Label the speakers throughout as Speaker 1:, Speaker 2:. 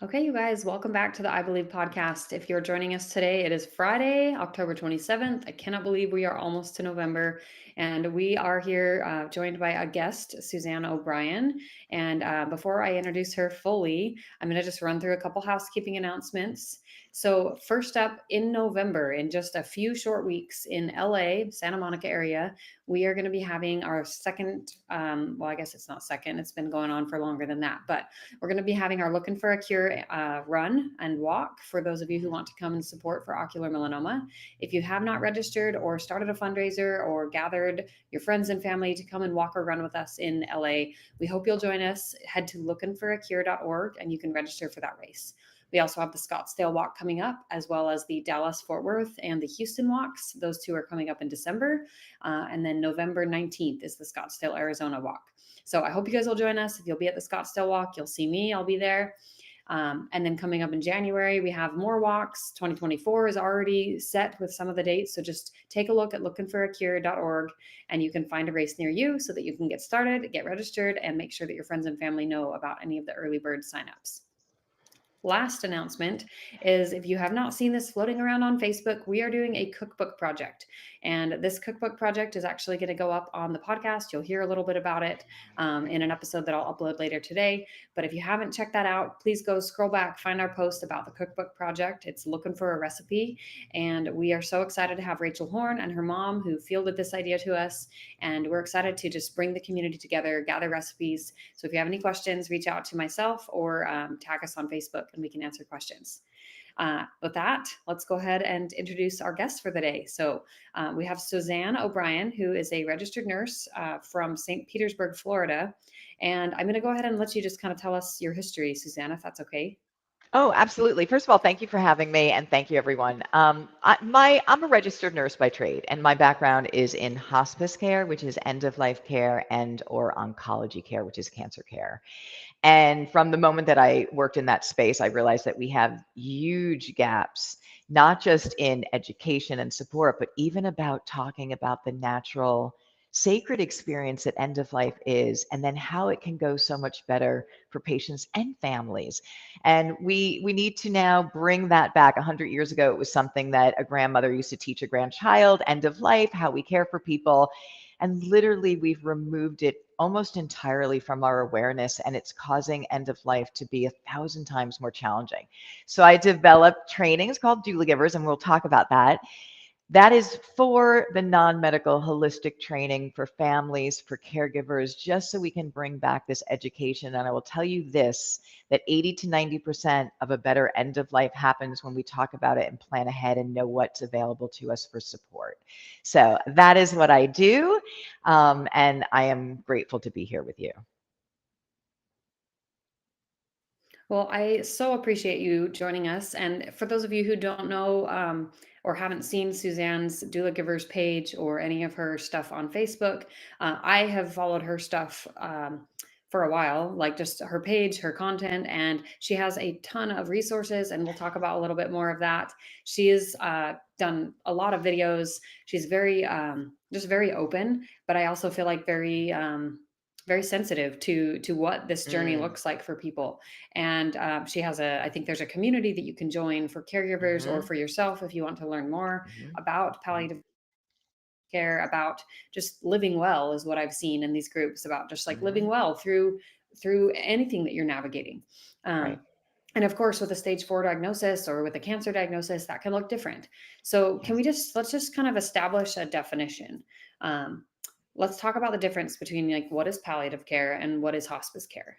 Speaker 1: Okay, you guys, welcome back to the I Believe podcast. If you're joining us today, it is Friday, October 27th. I cannot believe we are almost to November, and we are here joined by a guest, Suzanne O'Brien. And before I introduce her fully, I'm going to just run through a couple housekeeping announcements. So, first up in November, in just a few short weeks in LA, Santa Monica area, we are going to be having our second, well, I guess it's not second, it's been going on for longer than that, but we're going to be having our Looking for a Cure run and walk for those of you who want to come and support for ocular melanoma. If you have not registered or started a fundraiser or gathered your friends and family to come and walk or run with us in LA, we hope you'll join us. Head to lookingforacure.org and you can register for that race. We also have the Scottsdale Walk coming up, as well as the Dallas Fort Worth and the Houston Walks. Those two are coming up in December. And then November 19th is the Scottsdale, Arizona Walk. So I hope you guys will join us. If you'll be at the Scottsdale Walk, you'll see me. I'll be there. And then coming up in January, we have more walks. 2024 is already set with some of the dates. So just take a look at lookingforacure.org and you can find a race near you so that you can get started, get registered, and make sure that your friends and family know about any of the early bird signups. Last announcement is if you have not seen this floating around on Facebook, we are doing a cookbook project. And this cookbook project is actually going to go up on the podcast. You'll hear a little bit about it in an episode that I'll upload later today. But if you haven't checked that out, please go scroll back, find our post about the cookbook project. It's Looking for a Recipe. And we are so excited to have Rachel Horn and her mom who fielded this idea to us. And we're excited to just bring the community together, gather recipes. So if you have any questions, reach out to myself or tag us on Facebook and we can answer questions. With that, let's go ahead and introduce our guest for the day. So we have Suzanne O'Brien, who is a registered nurse from St. Petersburg, Florida. And I'm going to go ahead and let you just kind of tell us your history, Suzanne, if that's okay.
Speaker 2: Oh, absolutely. First of all, thank you for having me, and thank you, everyone. I'm a registered nurse by trade, and my background is in hospice care, which is end-of-life care, and/or oncology care, which is cancer care. And from the moment that I worked in that space, I realized that we have huge gaps, not just in education and support, but even about talking about the natural, sacred experience that end of life is, and then how it can go so much better for patients and families. And we need to now bring that back. 100 years ago, it was something that a grandmother used to teach a grandchild, end of life, how we care for people. And literally, we've removed it almost entirely from our awareness, and it's causing end of life to be 1,000 times more challenging. So I developed trainings called doula givers, and we'll talk about that. That is for the non-medical holistic training for families, for caregivers, just so we can bring back this education. And I will tell you this, that 80 to 90% of a better end of life happens when we talk about it and plan ahead and know what's available to us for support. So that is what I do. And I am grateful to be here with you.
Speaker 1: Well, I so appreciate you joining us. And for those of you who don't know or haven't seen Suzanne's Doula Givers page or any of her stuff on Facebook, I have followed her stuff for a while, like just her page, her content, and she has a ton of resources. And we'll talk about a little bit more of that. She has done a lot of videos. She's very, just very open, but I also feel like very sensitive to what this journey
Speaker 2: Mm,
Speaker 1: looks like for people. And she has I think there's a community that you can join for caregivers or
Speaker 2: mhm,
Speaker 1: for yourself if you want to learn more
Speaker 2: mhm,
Speaker 1: about palliative care, about just living well is what I've seen in these groups, about just like living
Speaker 2: mhm.
Speaker 1: well through anything that you're navigating.
Speaker 2: Right.
Speaker 1: And of course, with a stage 4 diagnosis or with a cancer diagnosis, that can look different. So can
Speaker 2: Yes.
Speaker 1: we let's just kind of establish a definition. Um, let's talk about the difference between like what is palliative care and what is hospice care.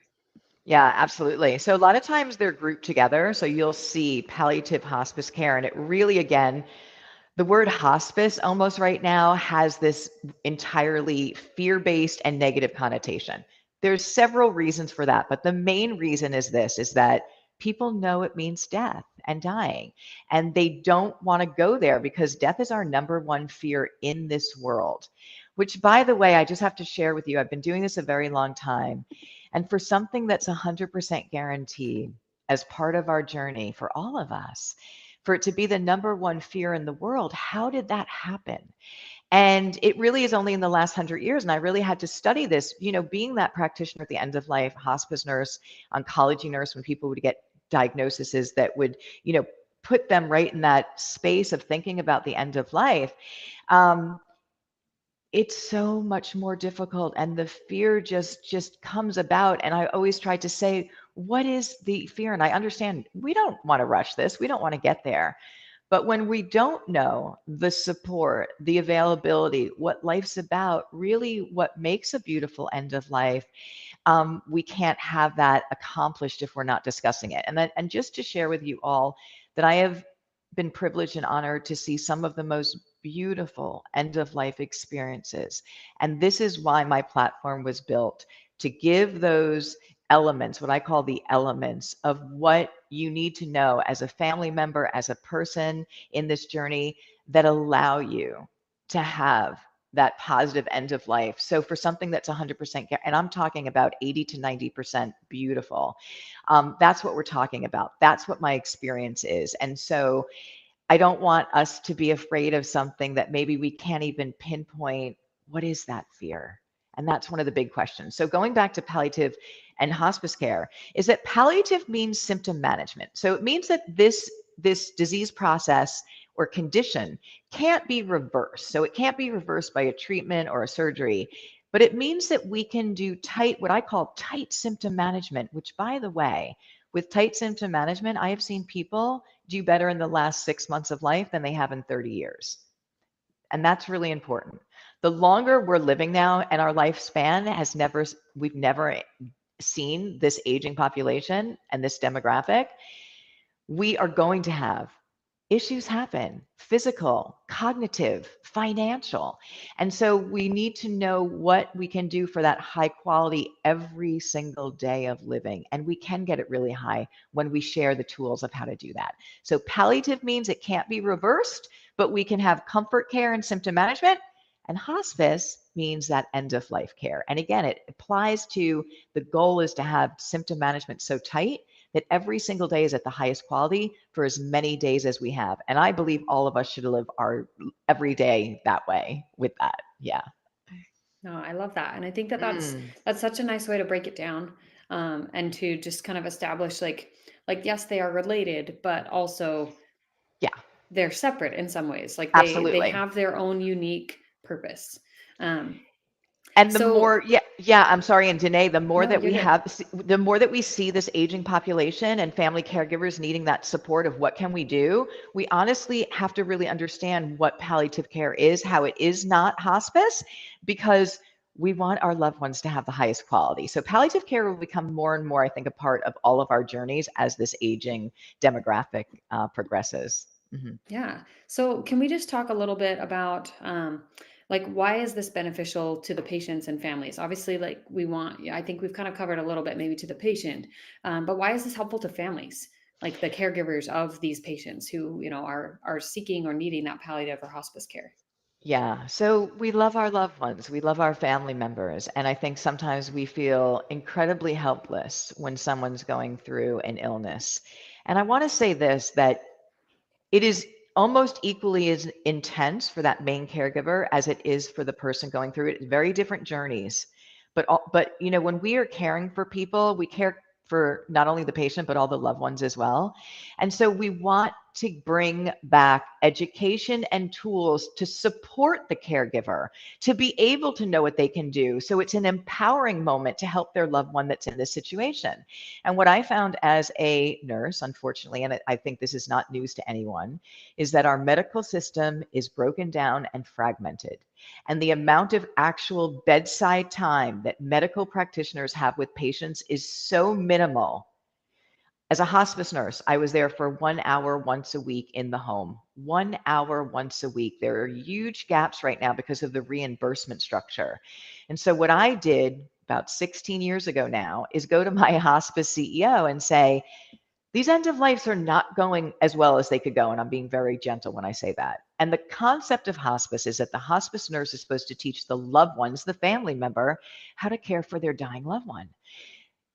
Speaker 2: Yeah, absolutely. So a lot of times they're grouped together. So you'll see palliative hospice care, and it really, again, the word hospice almost right now has this entirely fear-based and negative connotation. There's several reasons for that, but the main reason is this, is that people know it means death and dying, and they don't want to go there because death is our number one fear in this world. Which, by the way, I just have to share with you, I've been doing this a very long time. And for something that's 100% guaranteed as part of our journey for all of us, for it to be the number one fear in the world, how did that happen? And it really is only in the last 100 years. And I really had to study this, being that practitioner at the end of life, hospice nurse, oncology nurse, when people would get diagnoses that would, put them right in that space of thinking about the end of life. Um, it's so much more difficult, and the fear just comes about. And I always try to say, what is the fear? And I understand we don't want to rush this, we don't want to get there. But when we don't know the support, the availability, what life's about, really what makes a beautiful end of life, we can't have that accomplished if we're not discussing it. And just to share with you all that I have been privileged and honored to see some of the most beautiful end of life experiences. And this is why my platform was built, to give those elements, what I call the elements of what you need to know as a family member, as a person in this journey, that allow you to have that positive end of life. So for something that's 100%, and I'm talking about 80 to 90% beautiful, that's what we're talking about. That's what my experience is. And so I don't want us to be afraid of something that maybe we can't even pinpoint. What is that fear? And that's one of the big questions. So going back to palliative and hospice care, is that palliative means symptom management. So it means that this disease process or condition can't be reversed. So it can't be reversed by a treatment or a surgery, but it means that we can do tight, what I call tight symptom management, which, by the way, with tight symptom management, I have seen people do better in the last 6 months of life than they have in 30 years. And that's really important. The longer we're living now, and our lifespan we've never seen this aging population and this demographic, we are going to have issues happen: physical, cognitive, financial. And so we need to know what we can do for that high quality every single day of living. And we can get it really high when we share the tools of how to do that. So palliative means it can't be reversed, but we can have comfort care and symptom management. And hospice means that end of life care. And again, it applies to, the goal is to have symptom management so tight that every single day is at the highest quality for as many days as we have. And I believe all of us should live our every day that way with that. Yeah.
Speaker 1: No, I love that. And I think that
Speaker 2: Mm,
Speaker 1: that's such a nice way to break it down, and to just kind of establish like yes, they are related, but also
Speaker 2: yeah,
Speaker 1: they're separate in some ways. Like they
Speaker 2: absolutely.
Speaker 1: have their own unique purpose. Um,
Speaker 2: And the
Speaker 1: so
Speaker 2: more, yeah, I'm sorry, and Danae,
Speaker 1: no, you're good.
Speaker 2: the more that we see this aging population and family caregivers needing that support of what can we do, we honestly have to really understand what palliative care is, how it is not hospice, because we want our loved ones to have the highest quality. So palliative care will become more and more, I think, a part of all of our journeys as this aging demographic progresses. Mhm.
Speaker 1: Yeah. So can we just talk a little bit about like why is this beneficial to the patients and families? Obviously, like we want, yeah, I think we've kind of covered a little bit maybe to the patient, but why is this helpful to families, like the caregivers of these patients who are seeking or needing that palliative or hospice care?
Speaker 2: Yeah, so we love our loved ones, we love our family members, and I think sometimes we feel incredibly helpless when someone's going through an illness. And I want to say this, that it is almost equally as intense for that main caregiver as it is for the person going through it. Very different journeys. But when we are caring for people, we care for not only the patient, but all the loved ones as well. And so we want to bring back education and tools to support the caregiver, to be able to know what they can do. So it's an empowering moment to help their loved one that's in this situation. And what I found as a nurse, unfortunately, and I think this is not news to anyone, is that our medical system is broken down and fragmented. And the amount of actual bedside time that medical practitioners have with patients is so minimal. As a hospice nurse, I was there for 1 hour once a week in the home. 1 hour once a week. There are huge gaps right now because of the reimbursement structure. And so, what I did about 16 years ago now is go to my hospice CEO and say, these end of lives are not going as well as they could go. And I'm being very gentle when I say that. And the concept of hospice is that the hospice nurse is supposed to teach the loved ones, the family member, how to care for their dying loved one.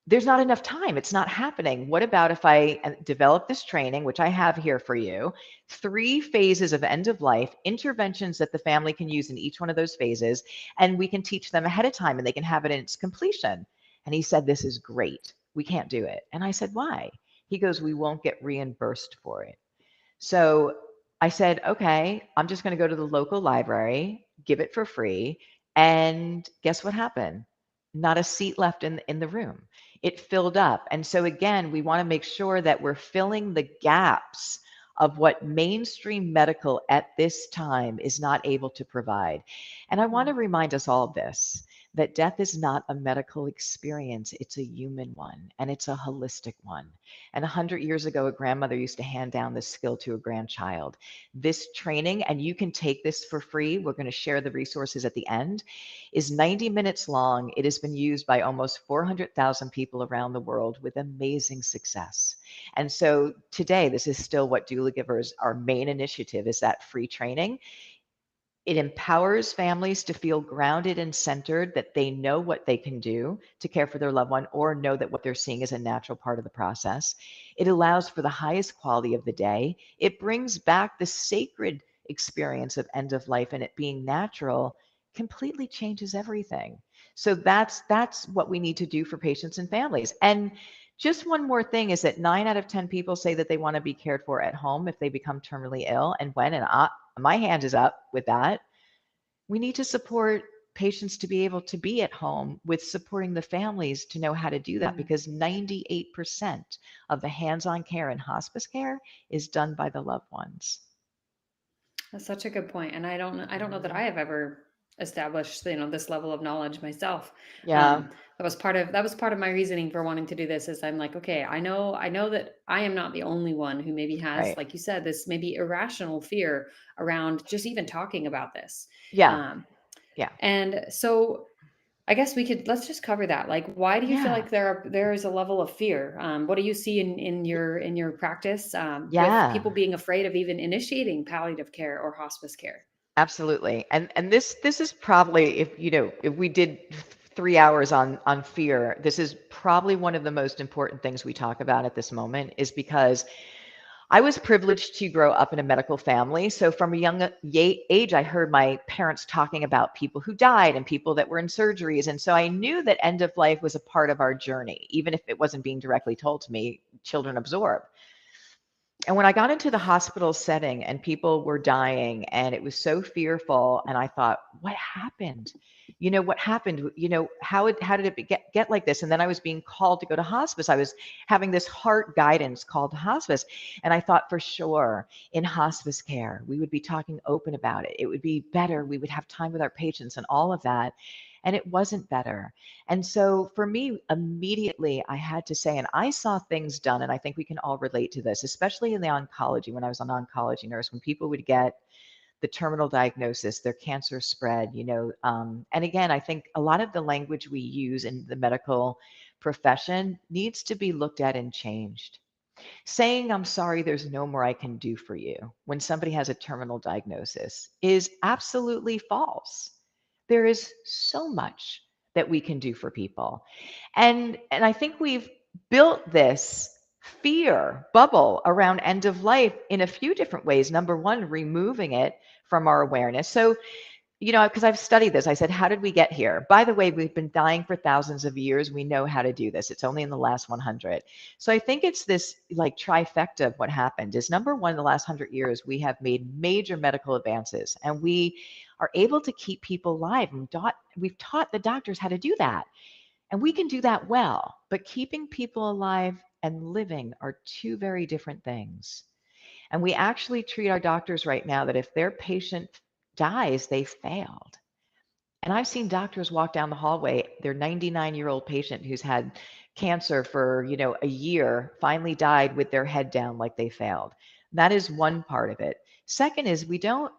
Speaker 2: There's not enough time. It's not happening. What about if I develop this training, which I have here for you, 3 phases of end of life, interventions that the family can use in each one of those phases, and we can teach them ahead of time and they can have it in its completion. And he said, this is great. We can't do it. And I said, why? He goes, we won't get reimbursed for it. So I said, okay, I'm just going to go to the local library, give it for free. And guess what happened? Not a seat left in the room. It filled up. And so, again, we want to make sure that we're filling the gaps of what mainstream medical at this time is not able to provide. And I want to remind us all of this, that death is not a medical experience, it's a human one, and it's a holistic one. And 100 years ago, a grandmother used to hand down this skill to a grandchild. This training, and you can take this for free, we're going to share the resources at the end, is 90 minutes long. It has been used by almost 400,000 people around the world with amazing success. And so today, this is still what Doula Givers, our main initiative, is that free training. It empowers families to feel grounded and centered, that they know what they can do to care for their loved one or know that what they're seeing is a natural part of the process. It allows for the highest quality of the day. It brings back the sacred experience of end of life, and it being natural completely changes everything. So that's what we need to do for patients and families. And just one more thing is that 9 out of 10 people say that they want to be cared for at home if they become terminally ill. And my hand is up with that. We need to support patients to be able to be at home with supporting the families to know how to do that, because 98% of the hands-on care in hospice care is done by the loved ones.
Speaker 1: That's such a good point, and I don't know that I
Speaker 2: Mhm.
Speaker 1: have ever established, this level of knowledge myself.
Speaker 2: Yeah,
Speaker 1: That was part of my reasoning for wanting to do this. Is I'm like, okay, I know that I am not the only one who maybe has,
Speaker 2: right.
Speaker 1: like you said, this maybe irrational fear around just even talking about this.
Speaker 2: Yeah,
Speaker 1: Um,
Speaker 2: yeah,
Speaker 1: and so I guess let's just cover that. Like, why do you feel
Speaker 2: yeah,
Speaker 1: like there is a level of fear? What do you see in your practice, with
Speaker 2: yeah.
Speaker 1: people being afraid of even initiating palliative care or hospice care?
Speaker 2: Absolutely. And this is probably, if we did 3 hours on fear, this is probably one of the most important things we talk about at this moment, is because I was privileged to grow up in a medical family. So from a young age, I heard my parents talking about people who died and people that were in surgeries. And so I knew that end of life was a part of our journey, even if it wasn't being directly told to me, children absorb. And when I got into the hospital setting and people were dying and it was so fearful, and I thought, what happened? What happened? How did it get like this? And then I was being called to go to hospice. I was having this heart guidance called hospice. And I thought, for sure, in hospice care, we would be talking open about it. It would be better. We would have time with our patients and all of that. And it wasn't better. And so for me, immediately I had to say, and I saw things done, and I think we can all relate to this, especially in the oncology, when I was an oncology nurse, when people would get the terminal diagnosis, their cancer spread, and again, I think a lot of the language we use in the medical profession needs to be looked at and changed. Saying, I'm sorry, there's no more I can do for you when somebody has a terminal diagnosis is absolutely false. There is so much that we can do for people. And I think we've built this fear bubble around end of life in a few different ways. Number one, removing it from our awareness. So because I've studied this, I said, how did we get here? By the way, we've been dying for thousands of years. We know how to do this. It's only in the last 100. So I think it's this like trifecta of what happened is, number one, in the last 100 years, we have made major medical advances and we are able to keep people alive. And we've taught the doctors how to do that. And we can do that well. But keeping people alive and living are two very different things. And we actually treat our doctors right now that if their patient dies, they failed. And I've seen doctors walk down the hallway, their 99-year-old patient who's had cancer for, a year, finally died with their head down like they failed. That is one part of it. Second is we don't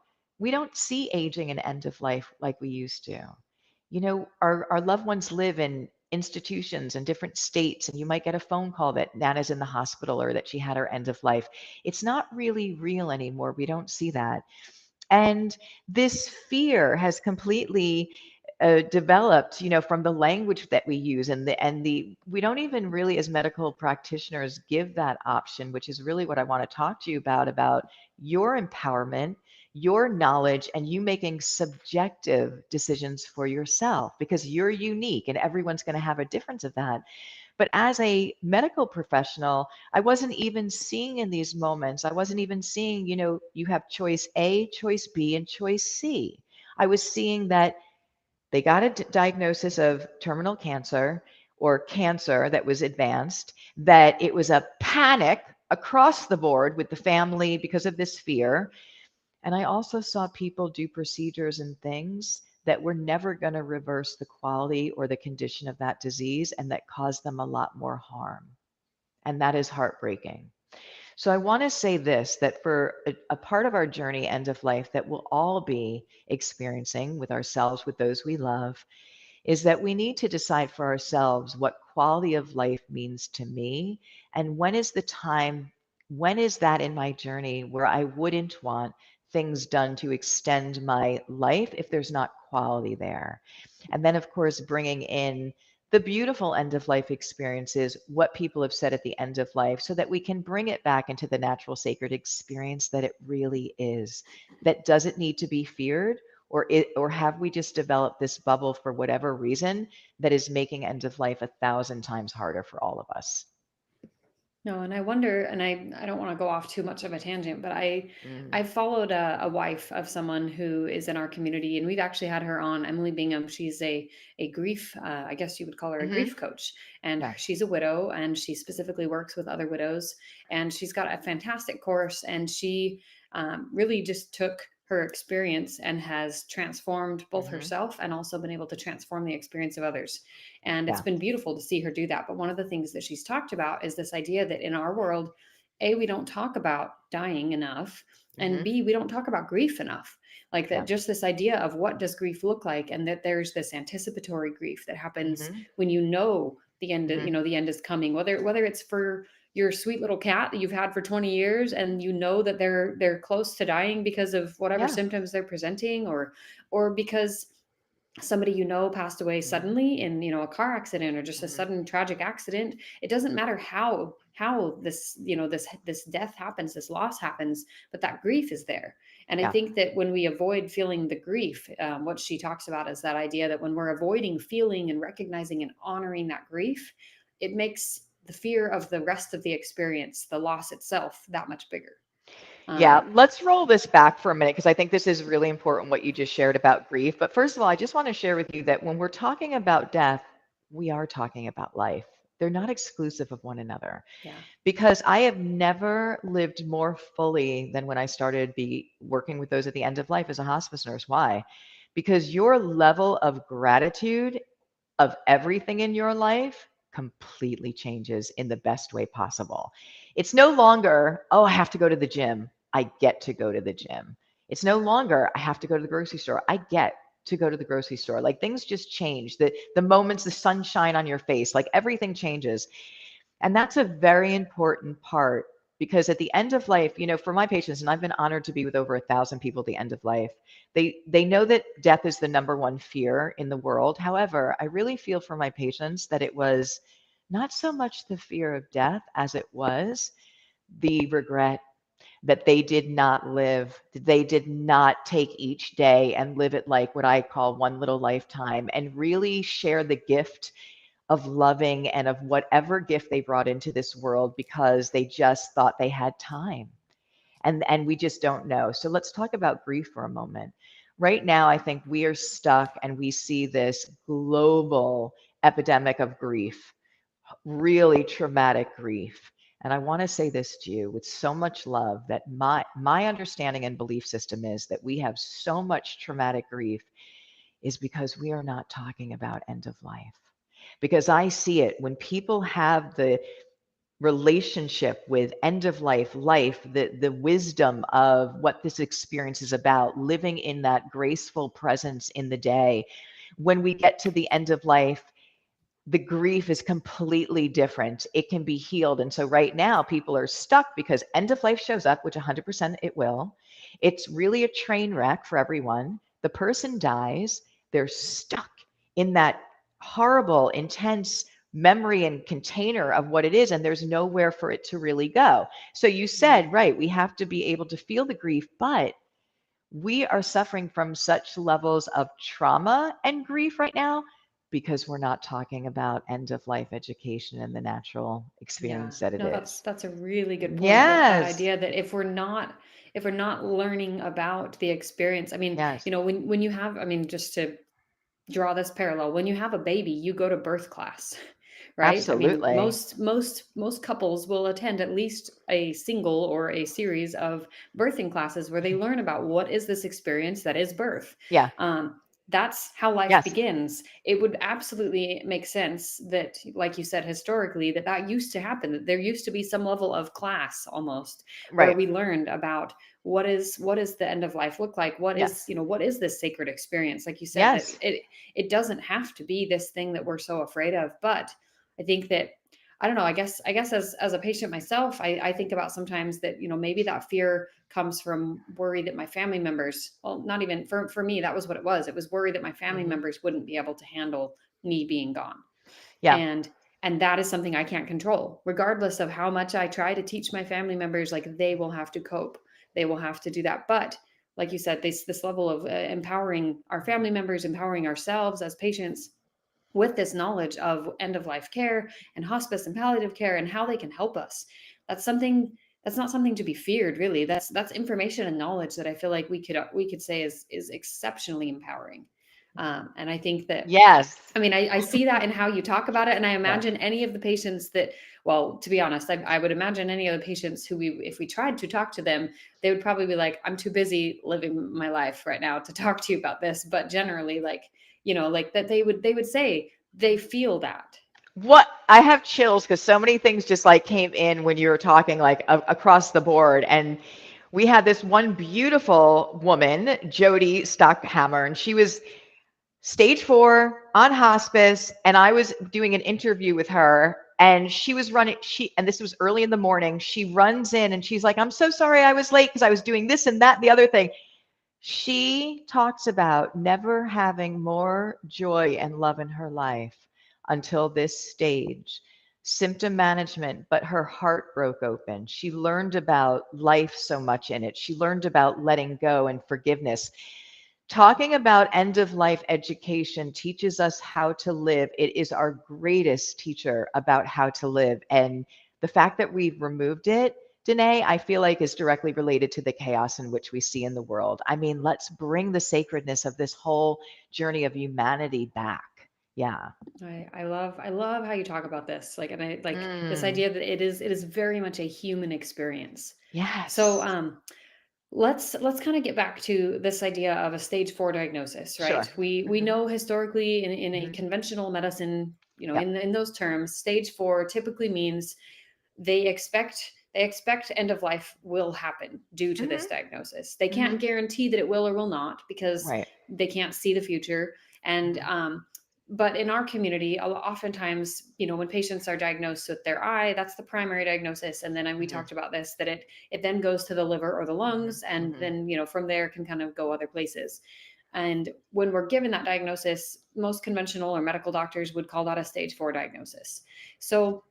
Speaker 2: see aging and end of life like we used to. Our loved ones live in institutions in different states, and you might get a phone call that Nana's in the hospital or that she had her end of life. It's not really real anymore. We don't see that. And this fear has completely developed, from the language that we use, and the we don't even really, as medical practitioners, give that option, which is really what I want to talk to you about your empowerment, your knowledge, and you making subjective decisions for yourself, because you're unique and everyone's going to have a difference of that. But as a medical professional, I wasn't even seeing in these moments, I wasn't even seeing, you have choice A, choice B, and choice C. I was seeing that they got a diagnosis of terminal cancer or cancer that was advanced, that it was a panic across the board with the family because of this fear. And I also saw people do procedures and things that were never going to reverse the quality or the condition of that disease and that caused them a lot more harm. And that is heartbreaking. So I want to say this, that for a part of our journey, end of life, that we'll all be experiencing with ourselves, with those we love, is that we need to decide for ourselves what quality of life means to me, and when is the time, when is that in my journey where I wouldn't want things done to extend my life if there's not quality there. And then, of course, bringing in the beautiful end of life experiences, what people have said at the end of life, so that we can bring it back into the natural sacred experience that it really is, that doesn't need to be feared, or have we just developed this bubble for whatever reason that is making end of life 1,000 times harder for all of us?
Speaker 1: No, and I wonder, and I don't want to go off too much of a tangent, but I
Speaker 2: Mm.
Speaker 1: followed a wife of someone who is in our community, and we've actually had her on, Emily Bingham. She's a grief, I guess you would call her a
Speaker 2: Hmm.
Speaker 1: grief coach, and
Speaker 2: Yeah.
Speaker 1: she's a widow, and she specifically works with other widows, and she's got a fantastic course, and she really just took her experience and has transformed both
Speaker 2: Hmm.
Speaker 1: herself and also been able to transform the experience of others. And it's
Speaker 2: Yeah.
Speaker 1: been beautiful to see her do that. But one of the things that she's talked about is this idea that in our world, A, we don't talk about dying enough, and
Speaker 2: Hmm.
Speaker 1: B, we don't talk about grief enough. Like that,
Speaker 2: Yeah.
Speaker 1: just this idea of what does grief look like, and that there's this anticipatory grief that happens
Speaker 2: Hmm.
Speaker 1: when you know the end,
Speaker 2: Hmm.
Speaker 1: the end is coming, whether it's for your sweet little cat that you've had for 20 years and you know that they're close to dying because of whatever
Speaker 2: Yeah.
Speaker 1: symptoms they're presenting, or because somebody passed away
Speaker 2: Hmm.
Speaker 1: suddenly in a car accident or just a
Speaker 2: Hmm.
Speaker 1: sudden tragic accident. It doesn't matter how this this death happens, this loss happens, but that grief is there. And I
Speaker 2: Yeah.
Speaker 1: think that when we avoid feeling the grief, what she talks about is that idea that when we're avoiding feeling and recognizing and honoring that grief, it makes the fear of the rest of the experience, the loss itself, that much bigger.
Speaker 2: Yeah,
Speaker 1: um,
Speaker 2: let's roll this back for a minute because I think this is really important what you just shared about grief. But first of all, I just want to share with you that when we're talking about death, we are talking about life. They're not exclusive of one another,
Speaker 1: yeah.
Speaker 2: because I have never lived more fully than when I started be working with those at the end of life as a hospice nurse. Why? Because your level of gratitude of everything in your life completely changes in the best way possible. It's no longer, oh, I have to go to the gym. I get to go to the gym. It's no longer, I have to go to the grocery store. I get to go to the grocery store. Like things just change. The moments, the sunshine on your face, like everything changes. And that's a very important part, because at the end of life, for my patients, and I've been honored to be with over 1,000 people at the end of life, they know that death is the number one fear in the world. However, I really feel for my patients that it was not so much the fear of death as it was the regret that they did not live, they did not take each day and live it like what I call one little lifetime, and really share the gift of loving and of whatever gift they brought into this world, because they just thought they had time. And we just don't know. So let's talk about grief for a moment. Right now, I think we are stuck and we see this global epidemic of grief, really traumatic grief. And I want to say this to you with so much love, that my understanding and belief system is that we have so much traumatic grief is because we are not talking about end of life. Because I see it when people have the relationship with end of life, the wisdom of what this experience is about, living in that graceful presence in the day. When we get to the end of life, the grief is completely different. It can be healed. And so right now people are stuck because end of life shows up, which 100% it will. It's really a train wreck for everyone. The person dies, they're stuck in that horrible, intense memory and container of what it is, and there's nowhere for it to really go. So you said, right, we have to be able to feel the grief, but we are suffering from such levels of trauma and grief right now because we're not talking about end of life education and the natural
Speaker 1: Yeah.
Speaker 2: experience that it
Speaker 1: No,
Speaker 2: is.
Speaker 1: that's a really good point. That
Speaker 2: Yes.
Speaker 1: idea that if we're not learning about the experience, I mean,
Speaker 2: Yes.
Speaker 1: when you have, I mean, just to draw this parallel, when you have a baby, you go to birth class, right? I mean,
Speaker 2: Absolutely.
Speaker 1: most couples will attend at least a single or a series of birthing classes where they learn about what is this experience that is birth.
Speaker 2: Yeah.
Speaker 1: That's how life
Speaker 2: Yes.
Speaker 1: begins. It would absolutely make sense that, like you said, historically, that used to happen. That there used to be some level of class almost where
Speaker 2: Right.
Speaker 1: we learned about what is the end of life look like, what
Speaker 2: Yeah.
Speaker 1: is, what is this sacred experience, like you said, that
Speaker 2: Yes.
Speaker 1: it doesn't have to be this thing that we're so afraid of. But I think that, I don't know, I guess as a patient myself, I think about sometimes that, maybe that fear comes from worry that my family members, well, not even for me, that was what it was. It was worry that my family
Speaker 2: Hmm.
Speaker 1: members wouldn't be able to handle me being gone.
Speaker 2: Yeah.
Speaker 1: and and that is something I can't control, regardless of how much I try to teach my family members, like, they will have to cope, they will have to do that. But like you said, this level of empowering our family members, empowering ourselves as patients with this knowledge of end of life care and hospice and palliative care and how they can help us, that's something, that's not something to be feared, really. That's information and knowledge that I feel like we could say is exceptionally empowering. And I think that,
Speaker 2: Yes.
Speaker 1: I mean, I see that in how you talk about it. And I
Speaker 2: Yeah.
Speaker 1: imagine any of the patients that, well, to be honest, I would imagine any of the patients who if we tried to talk to them, they would probably be like, I'm too busy living my life right now to talk to you about this. But generally, like, like that they would say they feel that.
Speaker 2: What I have chills because so many things just like came in when you were talking like across the board. And we had this one beautiful woman, Jody Stockhammer, and she was stage 4 on hospice. And I was doing an interview with her and she was running, and this was early in the morning. She runs in and she's like, I'm so sorry I was late because I was doing this and that and the other thing. She talks about never having more joy and love in her life until this stage. Symptom management, but her heart broke open. She learned about life so much in it. She learned about letting go and forgiveness. Talking about end of life education teaches us how to live. It is our greatest teacher about how to live. And the fact that we've removed it, Danae, I feel like is directly related to the chaos in which we see in the world. I mean, let's bring the sacredness of this whole journey of humanity back. Yeah.
Speaker 1: I love how you talk about this. Like, and I like this
Speaker 2: Mm,
Speaker 1: idea that it is very much a human experience. So
Speaker 2: yes.
Speaker 1: let's kind of get back to this idea of a stage 4 diagnosis, right?
Speaker 2: Sure.
Speaker 1: We
Speaker 2: Hmm.
Speaker 1: know historically in a
Speaker 2: Hmm.
Speaker 1: conventional medicine,
Speaker 2: Yep.
Speaker 1: in those terms, stage 4 typically means they expect end of life will happen due to
Speaker 2: Hmm.
Speaker 1: this diagnosis. They
Speaker 2: Hmm.
Speaker 1: can't guarantee that it will or will not because
Speaker 2: Right.
Speaker 1: they can't see the future. And
Speaker 2: Hmm.
Speaker 1: but in our community, oftentimes, when patients are diagnosed with their eye, that's the primary diagnosis. And then we
Speaker 2: Hmm.
Speaker 1: talked about this, that it then goes to the liver or the
Speaker 2: Hmm.
Speaker 1: lungs, and
Speaker 2: Hmm.
Speaker 1: then from there can kind of go other places. And when we're given that diagnosis, most conventional or medical doctors would call that a stage 4 diagnosis. So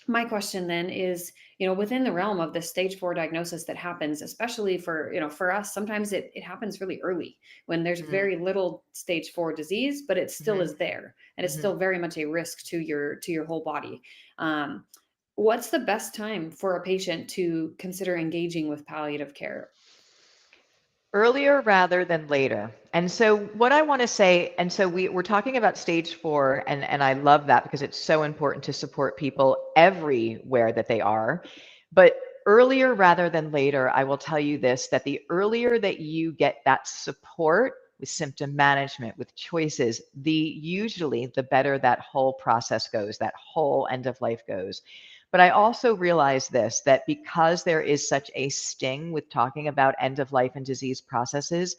Speaker 1: my question then is, within the realm of this stage 4 diagnosis that happens, especially for us, sometimes it happens really early when there's
Speaker 2: Hmm.
Speaker 1: very little stage 4 disease, but it still
Speaker 2: Hmm.
Speaker 1: is there, and it's
Speaker 2: Hmm.
Speaker 1: still very much a risk to your whole body. um, what's the best time for a patient to consider engaging with palliative care?
Speaker 2: Earlier rather than later. And so what I want to say, and so we're talking about stage 4, and I love that because it's so important to support people everywhere that they are. But earlier rather than later, I will tell you this, that the earlier that you get that support with symptom management, with choices, usually the better that whole process goes, that whole end of life goes. But I also realize this, that because there is such a sting with talking about end of life and disease processes,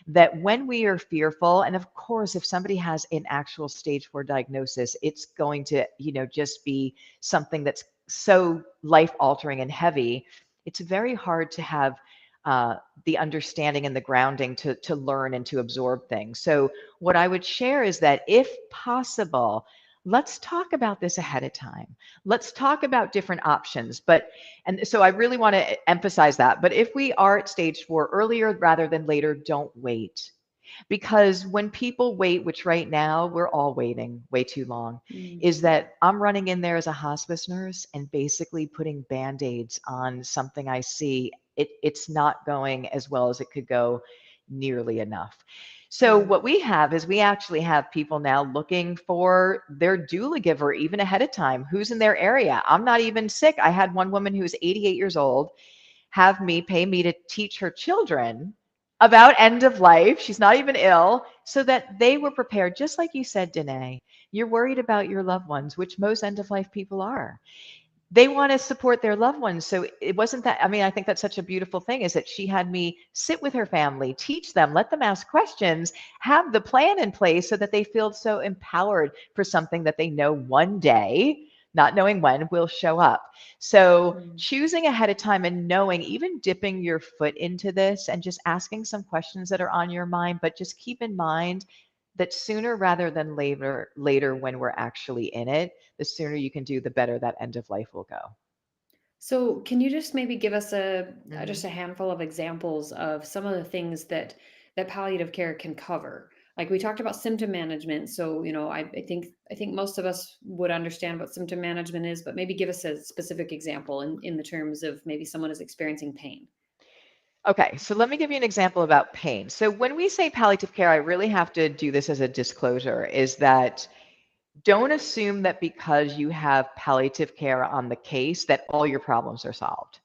Speaker 2: that when we are fearful, and of course, if somebody has an actual stage 4 diagnosis, it's going to, just be something that's so life altering and heavy. It's very hard to have uh, the understanding and the grounding to learn and to absorb things. So, what I would share is that if possible, let's talk about this ahead of time. Let's talk about different options. And so I really want to emphasize that. But if we are at stage 4 earlier rather than later, don't wait. Because when people wait, which right now we're all waiting way too long, is
Speaker 1: Yeah.
Speaker 2: that I'm running in there as a hospice nurse and basically putting band-aids on something I see. It's not going as well as it could go nearly enough. So
Speaker 1: Yeah.
Speaker 2: what we have is we actually have people now looking for their doula giver even ahead of time. Who's in their area? I'm not even sick. I had one woman who's 88 years old have me pay me to teach her children about end of life. She's not even ill, so that they were prepared. Just like you said, Danae, you're worried about your loved ones, which most end of life people are. They want to support their loved ones. So it wasn't that, I mean, I think that's such a beautiful thing is that she had me sit with her family, teach them, let them ask questions, have the plan in place so that they feel so empowered for something that they know one day, not knowing when, will show up. So
Speaker 1: Mm.
Speaker 2: choosing ahead of time and knowing, even dipping your foot into this and just asking some questions that are on your mind, but just keep in mind that sooner rather than later when we're actually in it, the sooner you can do, the better that end of life will go.
Speaker 1: So, can you just maybe give us just
Speaker 2: Mhm.
Speaker 1: a handful of examples of some of the things that palliative care can cover? Like we talked about symptom management. So, I think most of us would understand what symptom management is, but maybe give us a specific example in the terms of maybe someone is experiencing pain.
Speaker 2: Okay, so let me give you an example about pain. So when we say palliative care, I really have to do this as a disclosure, is that don't assume that because you have palliative care on the case that all your problems are solved.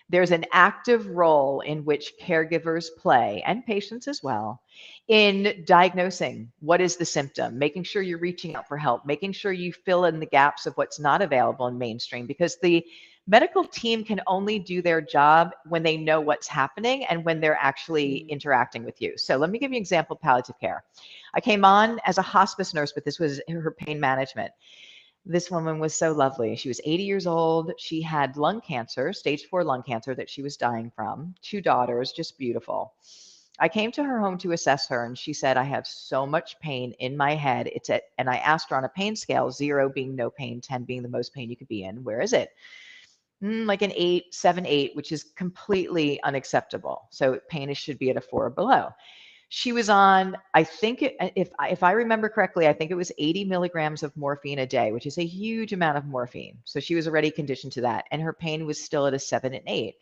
Speaker 2: There's an active role in which caregivers play, and patients as well, in diagnosing what is the symptom, making sure you're reaching out for help, making sure you fill in the gaps of what's not available in mainstream, because the medical team can only do their job when they know what's happening and when they're actually
Speaker 1: Mm.
Speaker 2: interacting with you. So let me give you an example of palliative care. I came on as a hospice nurse, but this was her pain management. This woman was so lovely. She was 80 years old. She had lung cancer, stage 4 lung cancer that she was dying from. 2 daughters, just beautiful. I came to her home to assess her and she said, I have so much pain in my head. And I asked her on a pain scale, 0 being no pain, 10 being the most pain you could be in. Where is it? Like an 8, 7, 8, which is completely unacceptable. So pain should be at a 4 or below. She was on, I think, if I remember correctly, I think it was 80 milligrams of morphine a day, which is a huge amount of morphine. So she was already conditioned to that, and her pain was still at a 7 and 8.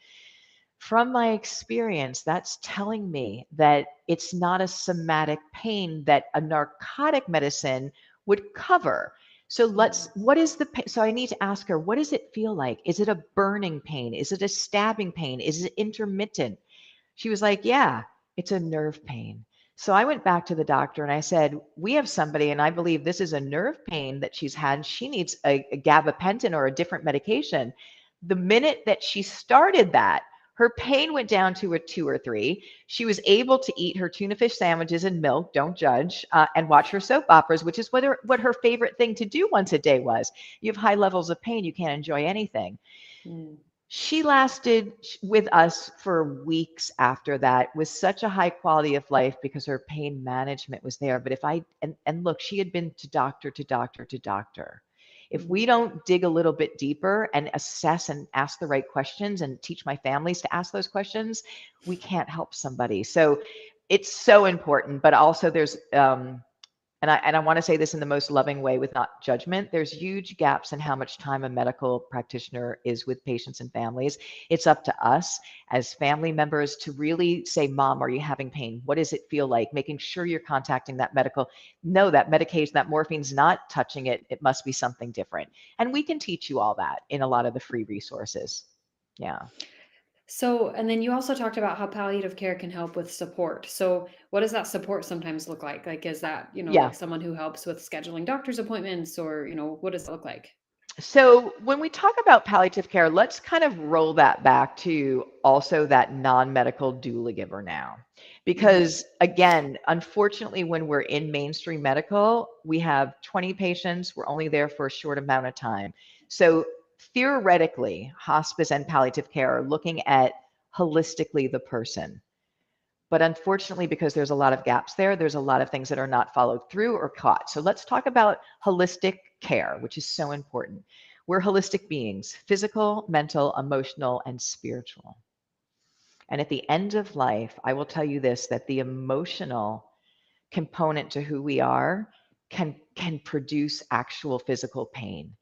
Speaker 2: From my experience, that's telling me that it's not a somatic pain that a narcotic medicine would cover. So
Speaker 1: Mm.
Speaker 2: what is the pain? So I need to ask her, what does it feel like? Is it a burning pain? Is it a stabbing pain? Is it intermittent? She was like, yeah, it's a nerve pain. So I went back to the doctor and I said, we have somebody, and I believe this is a nerve pain that she's had. She needs a gabapentin or a different medication. The minute that she started that, her pain went down to a 2 or 3. She was able to eat her tuna fish sandwiches and milk, don't judge, and watch her soap operas, which is what her favorite thing to do once a day was. You have high levels of pain, you can't enjoy anything.
Speaker 1: Mm.
Speaker 2: She lasted with us for weeks after that with such a high quality of life because her pain management was there. But if I, and look, she had been to doctor to doctor to doctor. If we
Speaker 1: Mm.
Speaker 2: don't dig a little bit deeper and assess and ask the right questions and teach my families to ask those questions, we can't help somebody. So it's so important. But also there's, and I want to say this in the most loving way with not judgment. There's huge gaps in how much time a medical practitioner is with patients and families. It's up to us as family members to really say, Mom, are you having pain? What does it feel like? Making sure you're contacting that medical. No, that medication, that morphine's not touching it. It must be something different. And we can teach you all that in a lot of the free resources. Yeah.
Speaker 1: So, and then you also talked about how palliative care can help with support. So, what does that support sometimes look like? Like, is that,
Speaker 2: Yeah.
Speaker 1: like someone who helps with scheduling doctor's appointments or, what does it look like?
Speaker 2: So when we talk about palliative care, let's kind of roll that back to also that non-medical doula giver now.
Speaker 1: Hmm.
Speaker 2: Because again, unfortunately, when we're in mainstream medical, we have 20 patients, we're only there for a short amount of time. So theoretically, hospice and palliative care are looking at holistically the person. But unfortunately, because there's a lot of gaps there, there's a lot of things that are not followed through or caught. So let's talk about holistic care, which is so important. We're holistic beings, physical, mental, emotional, and spiritual. And at the end of life, I will tell you this, that the emotional component to who we are can produce actual physical pain.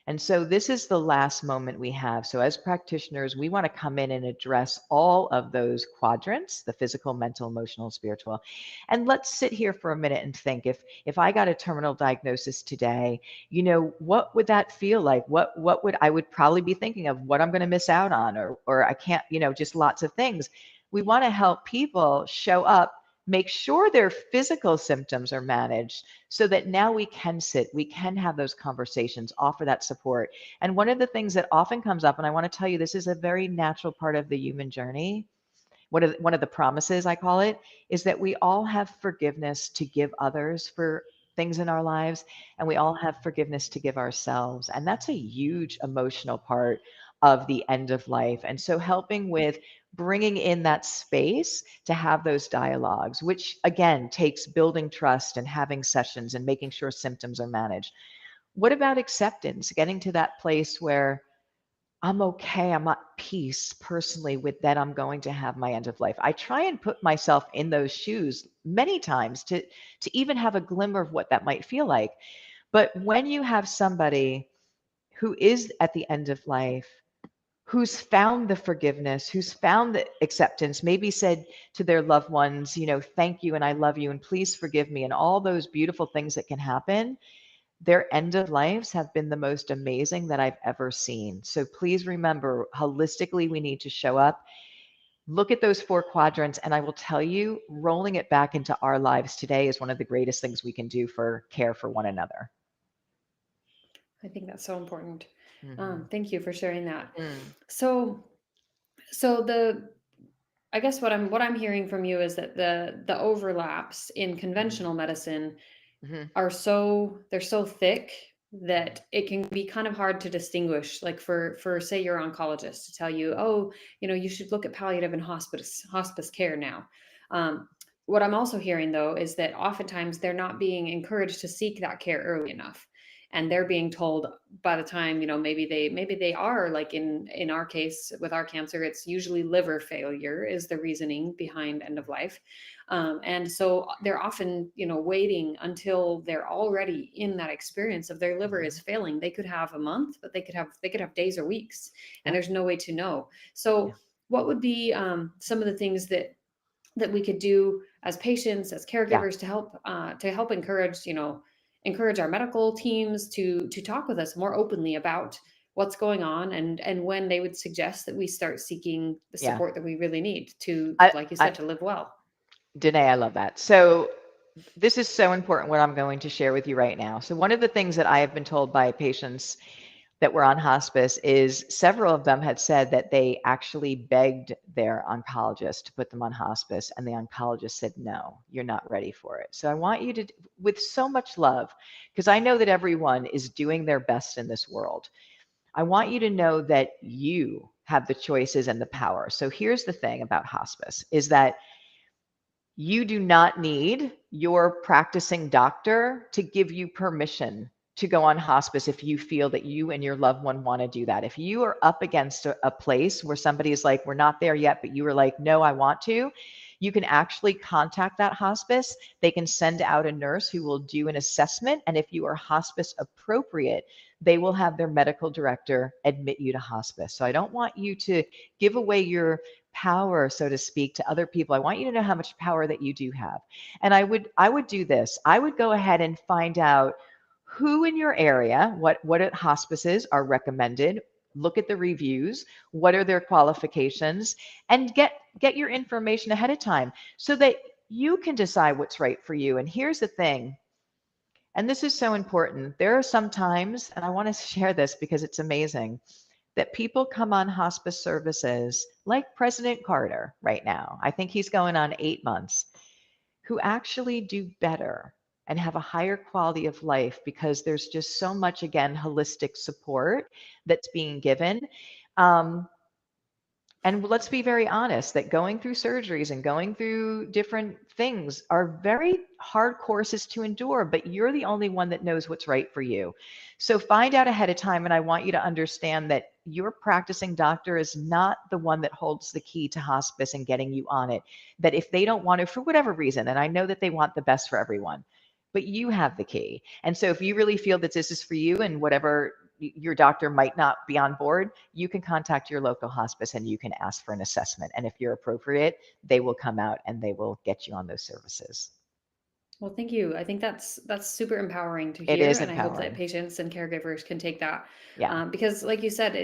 Speaker 2: And so this is the last moment we have. So as practitioners, we want to come in and address all of those quadrants, the physical, mental, emotional, spiritual. And let's sit here for a minute and think, if I got a terminal diagnosis today, what would that feel like? What would I would probably be thinking of what I'm going to miss out on, or I can't, just lots of things. We want to help people show up, make sure their physical symptoms are managed so that now we can sit, we can have those conversations, offer that support. And one of the things that often comes up, and I want to tell you, this is a very natural part of the human journey. One of the promises, I call it, is that we all have forgiveness to give others for things in our lives, and we all have forgiveness to give ourselves. And that's a huge emotional part of the end of life. And so helping with bringing in that space to have those dialogues, which again takes building trust and having sessions and making sure symptoms are managed. What about acceptance? Getting to that place where I'm okay, I'm at peace personally with that I'm going to have my end of life. I try and put myself in those shoes many times to even have a glimmer of what that might feel like. But when you have somebody who is at the end of life, who's found the forgiveness, who's found the acceptance, maybe said to their loved ones, thank you and I love you and please forgive me, and all those beautiful things that can happen, their end of lives have been the most amazing that I've ever seen. So please remember, holistically, we need to show up, look at those four quadrants, and I will tell you, rolling it back into our lives today is one of the greatest things we can do for care for one another.
Speaker 1: I think that's so important.
Speaker 2: Mm-hmm.
Speaker 1: Thank you for sharing that.
Speaker 2: Mm,
Speaker 1: So, so the I guess what I'm hearing from you is that the overlaps in
Speaker 2: mm,
Speaker 1: conventional medicine
Speaker 2: mhm,
Speaker 1: they're so thick that it can be kind of hard to distinguish, like for say your oncologist to tell you, oh, you should look at palliative and hospice care now. um, what I'm also hearing though is that oftentimes they're not being encouraged to seek that care early enough, and they're being told by the time, maybe they are, like in our case with our cancer, it's usually liver failure is the reasoning behind end of life. And so they're often, waiting until they're already in that experience of their liver is
Speaker 2: mhm.
Speaker 1: failing. They could have a month, but they could have days or weeks, and
Speaker 2: Yep.
Speaker 1: there's no way to know.
Speaker 2: Yeah.
Speaker 1: So, what would be some of the things that we could do as patients, as
Speaker 2: Yeah.
Speaker 1: caregivers, to help encourage our medical teams to talk with us more openly about what's going on, and when they would suggest that we start seeking the
Speaker 2: Yeah.
Speaker 1: support that we really need to,
Speaker 2: I,
Speaker 1: like you
Speaker 2: I,
Speaker 1: said, to live well.
Speaker 2: Danae, I love that. So this is so important what I'm going to share with you right now. So one of the things that I have been told by patients that were on hospice is several of them had said that they actually begged their oncologist to put them on hospice, and the oncologist said, no, you're not ready for it. So I want you to, with so much love, because I know that everyone is doing their best in this world. I want you to know that you have the choices and the power. So here's the thing about hospice is that you do not need your practicing doctor to give you permission to go on hospice if you feel that you and your loved one want to do that. If you are up against a place where somebody is like, we're not there yet, but you are like, no, I want to, you can actually contact that hospice. They can send out a nurse who will do an assessment. And if you are hospice appropriate, they will have their medical director admit you to hospice. So I don't want you to give away your power, so to speak, to other people. I want you to know how much power that you do have. And I would do this. I would go ahead and find out who in your area, what hospices are recommended, look at the reviews, what are their qualifications, and get your information ahead of time so that you can decide what's right for you. And here's the thing, and this is so important. There are some times, and I want to share this because it's amazing, that people come on hospice services like President Carter right now. I think he's going on 8 months, who actually do better and have a higher quality of life because there's just so much, again, holistic support that's being given. Um, And let's be very honest that going through surgeries and going through different things are very hard courses to endure, but you're the only one that knows what's right for you. So find out ahead of time. And I want you to understand that your practicing doctor is not the one that holds the key to hospice and getting you on it. That if they don't want to, for whatever reason, and I know that they want the best for everyone, but you have the key. And so if you really feel that this is for you and whatever your doctor might not be on board, you can contact your local hospice and you can ask for an assessment. And if you're appropriate, they will come out and they will get you on those services.
Speaker 1: Well, thank you. I think that's super empowering to
Speaker 2: It
Speaker 1: hear,
Speaker 2: is
Speaker 1: and I hope that
Speaker 2: empowering.
Speaker 1: patients and caregivers can take that,
Speaker 2: Yeah.
Speaker 1: because, like you said,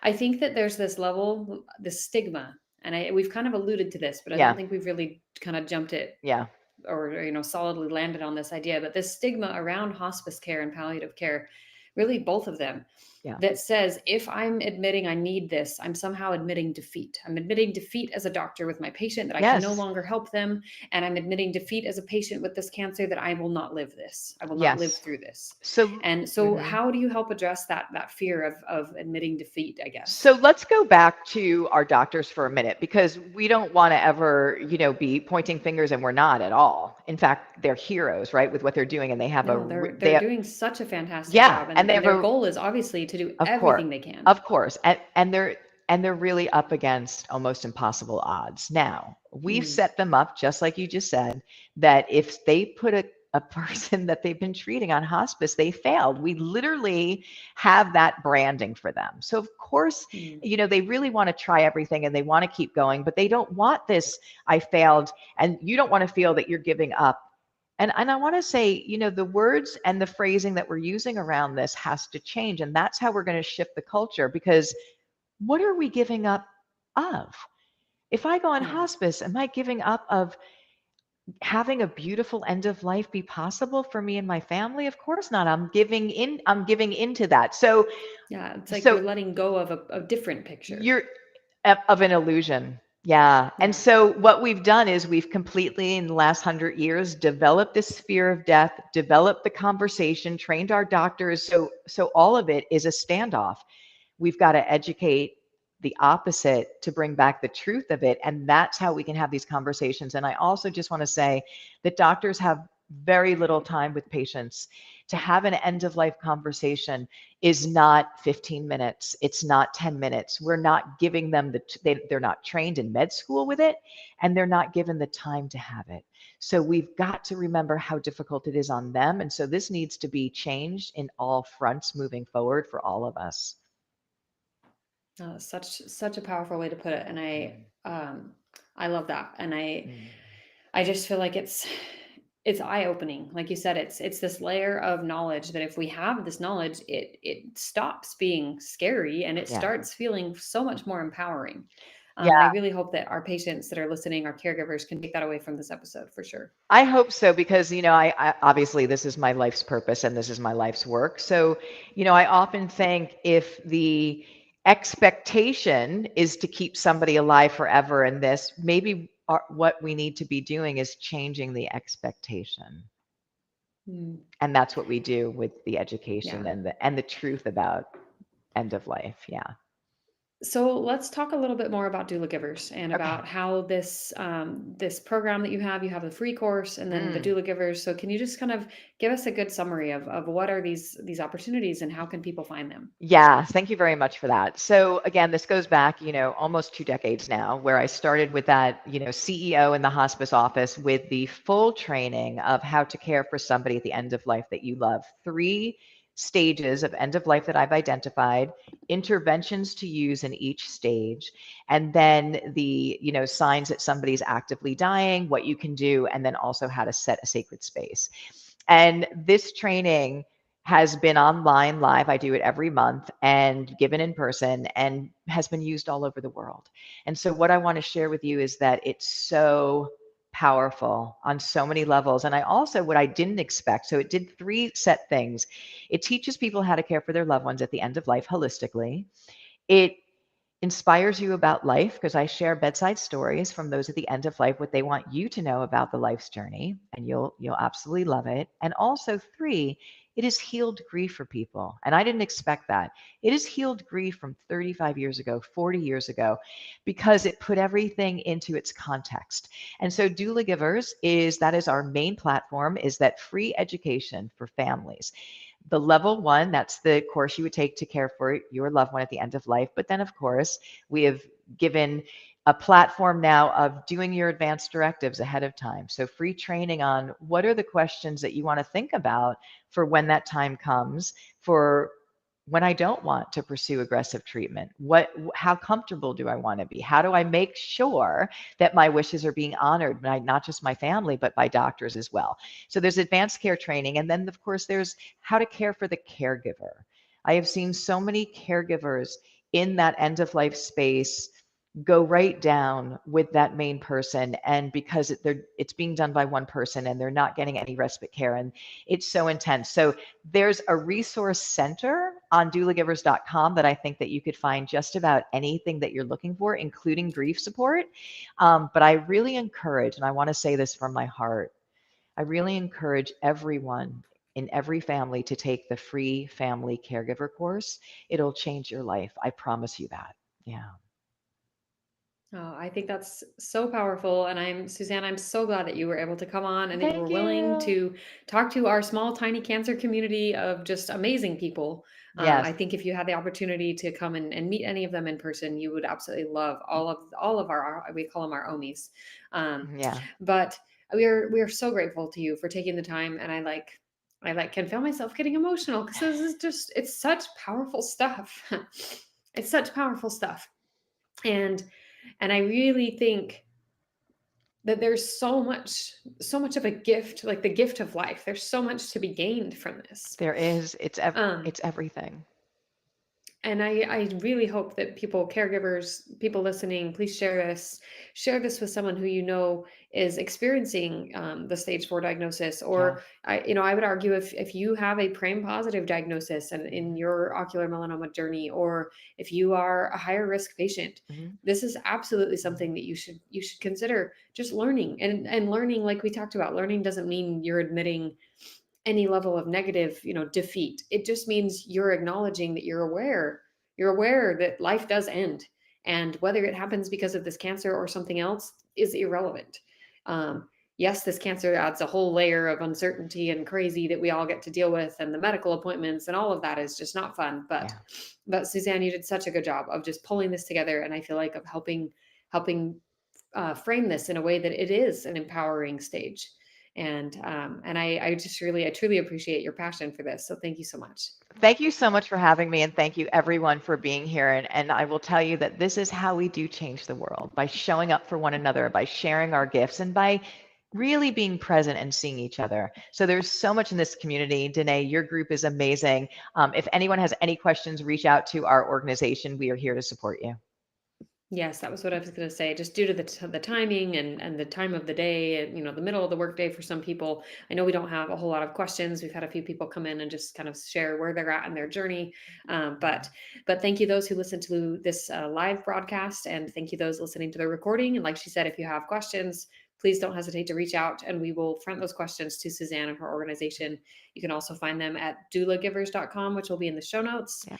Speaker 1: I think that there's this level, this stigma, and we've kind of alluded to this, but I don't
Speaker 2: Yeah.
Speaker 1: think we've really kind of jumped it
Speaker 2: Yeah.
Speaker 1: or solidly landed on this idea. But this stigma around hospice care and palliative care, really both of them,
Speaker 2: Yeah.
Speaker 1: that says if I'm admitting I need this, I'm somehow admitting defeat. I'm admitting defeat as a doctor with my patient that I can no
Speaker 2: Yes.
Speaker 1: longer help them. And I'm admitting defeat as a patient with this cancer that I will not live this. I will not live
Speaker 2: Yes.
Speaker 1: through this.
Speaker 2: So,
Speaker 1: And so
Speaker 2: mhm.
Speaker 1: how do you help address that fear of admitting defeat, I
Speaker 2: So
Speaker 1: guess?
Speaker 2: let's go back to our doctors for a minute because we don't want to ever, be pointing fingers and we're not at all. In fact, they're heroes, right, with what they're doing and they have
Speaker 1: No, they're doing such a fantastic
Speaker 2: yeah,
Speaker 1: job.
Speaker 2: and they
Speaker 1: And
Speaker 2: have
Speaker 1: their
Speaker 2: a
Speaker 1: goal is obviously to do
Speaker 2: of course.
Speaker 1: everything they can.
Speaker 2: Of course. And they're really up against almost impossible odds. Now, we've
Speaker 1: Mm,
Speaker 2: set them up just like you just said that if they put a person that they've been treating on hospice, they failed. We literally have that branding for them. So of course,
Speaker 1: mm,
Speaker 2: they really want to try everything and they want to keep going, but they don't want this I failed and you don't want to feel that you're giving up. And I want to say, the words and the phrasing that we're using around this has to change. And that's how we're going to shift the culture because what are we giving up of? If I go on
Speaker 1: yeah.
Speaker 2: hospice, am I giving up of having a beautiful end of life be possible for me and my family? Of course not. I'm giving into that. So
Speaker 1: Yeah. It's like
Speaker 2: so
Speaker 1: you're letting go of a different picture.
Speaker 2: you're of an illusion. Yeah. And
Speaker 1: Yeah.
Speaker 2: so what we've done is we've completely in the last 100 years developed this fear of death, developed the conversation, trained our doctors. So all of it is a standoff. We've got to educate the opposite to bring back the truth of it. And that's how we can have these conversations. And I also just want to say that doctors have very little time with patients. To have an end of life conversation is not 15 minutes. It's not 10 minutes. We're not giving them they're not trained in med school with it and they're not given the time to have it. So we've got to remember how difficult it is on them. And so this needs to be changed in all fronts moving forward for all of us.
Speaker 1: Such a powerful way to put it, and I love that, and
Speaker 2: Mm.
Speaker 1: I just feel like it's eye opening. Like you said, it's this layer of knowledge that if we have this knowledge, it stops being scary and it
Speaker 2: Yeah.
Speaker 1: starts feeling so much more empowering. And I
Speaker 2: Yeah,
Speaker 1: really hope that our patients that are listening, our caregivers, can take that away from this episode for sure.
Speaker 2: I hope so because I obviously this is my life's purpose and this is my life's work. So, I often think if the expectation is to keep somebody alive forever in this, maybe what we need to be doing is changing the expectation.
Speaker 1: Mm,
Speaker 2: And that's what we do with the
Speaker 1: yeah.
Speaker 2: education and the truth about end of life. Yeah.
Speaker 1: So let's talk a little bit more about doula givers and
Speaker 2: Okay.
Speaker 1: about how this program that you have the free course and then the
Speaker 2: Mm.
Speaker 1: doula givers. So can you just kind of give us a good summary of what are these opportunities and how can people find them?
Speaker 2: Yeah, thank you very much for that. So again, this goes back, almost 2 decades now, where I started with that, CEO in the hospice office with the full training of how to care for somebody at the end of life that you love. 3 stages of end of life that I've identified, interventions to use in each stage, and then the, signs that somebody's actively dying, what you can do, and then also how to set a sacred space. And this training has been online live. I do it every month and given in person and has been used all over the world. And so, what I want to share with you is that it's so powerful on so many levels. And I also, what I didn't expect, so it did 3 set things. It teaches people how to care for their loved ones at the end of life holistically. It inspires you about life because I share bedside stories from those at the end of life, what they want you to know about the life's journey, and you'll absolutely love it. And also 3, it has healed grief for people. And I didn't expect that. It has healed grief from 35 years ago, 40 years ago, because it put everything into its context. And so Doula Givers that is our main platform, is that free education for families. The level one, that's the course you would take to care for your loved one at the end of life. But then, of course, we have given a platform now of doing your advanced directives ahead of time. So free training on what are the questions that you want to think about for when that time comes, for when I don't want to pursue aggressive treatment. How comfortable do I want to be? How do I make sure that my wishes are being honored by not just my family, but by doctors as well? So there's advanced care training. And then, of course, there's how to care for the caregiver. I have seen so many caregivers in that end of life space go right down with that main person, and because it's being done by one person and they're not getting any respite care, and it's so intense. So there's a resource center on doulagivers.com that I think that you could find just about anything that you're looking for, including grief support. But I really encourage, and I want to say this from my heart, I really encourage everyone in every family to take the free family caregiver course. It'll change your life. I promise you that. Yeah.
Speaker 1: Oh, I think that's so powerful. And Suzanne, I'm so glad that you were able to come on and that you were
Speaker 2: Thank
Speaker 1: willing
Speaker 2: you.
Speaker 1: to talk to our small, tiny cancer community of just amazing people.
Speaker 2: Yes.
Speaker 1: I think if you had the opportunity to come and meet any of them in person, you would absolutely love all of we call them our omis. Um,
Speaker 2: Yeah.
Speaker 1: but we are so grateful to you for taking the time. And I can feel myself getting emotional because this is just it's such powerful stuff. It's such powerful stuff. And I really think that there's so much of a gift, like the gift of life. There's so much to be gained from this.
Speaker 2: There is.
Speaker 1: Um,
Speaker 2: It's everything.
Speaker 1: and I really hope that caregivers, people listening, please share this with someone who you know is experiencing the stage 4 diagnosis.
Speaker 2: Yeah.
Speaker 1: Or I would argue if you have a PRAME positive diagnosis and in
Speaker 2: Mhm.
Speaker 1: your ocular melanoma journey, or if you are a higher risk patient,
Speaker 2: Mhm.
Speaker 1: this is absolutely something that you should consider just learning. And learning, like we talked about, learning doesn't mean you're admitting any level of negative, defeat. It just means you're acknowledging that you're aware that life does end. And whether it happens because of this cancer or something else is irrelevant. Yes, this cancer adds a whole layer of uncertainty and crazy that we all get to deal with, and the medical appointments and all of that is just not fun. But
Speaker 2: Yeah.
Speaker 1: Suzanne, you did such a good job of just pulling this together, and I feel like of helping frame this in a way that it is an empowering stage. And I truly appreciate your passion for this. So thank you so much.
Speaker 2: Thank you so much for having me, and thank you everyone for being here. And I will tell you that this is how we do change the world, by showing up for one another, by sharing our gifts, and by really being present and seeing each other. So there's so much in this community. Danae, your group is amazing. If anyone has any questions, reach out to our organization. We are here to support you.
Speaker 1: Yes, that was what I was going to say. Just due to the timing and the time of the day, and the middle of the workday for some people, I know we don't have a whole lot of questions. We've had a few people come in and just kind of share where they're at in their journey. But thank you those who listen to this live broadcast, and thank you those listening to the recording. And like she said, if you have questions, please don't hesitate to reach out, and we will front those questions to Suzanne and her organization. You can also find them at doulagivers.com, which will be in the show notes.
Speaker 2: Yeah,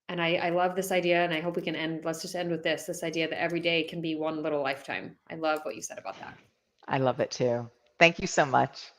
Speaker 1: And I love this idea, and I hope we can let's just end with this idea that every day can be one little lifetime. I love what you said about that.
Speaker 2: I love it too. Thank you so much.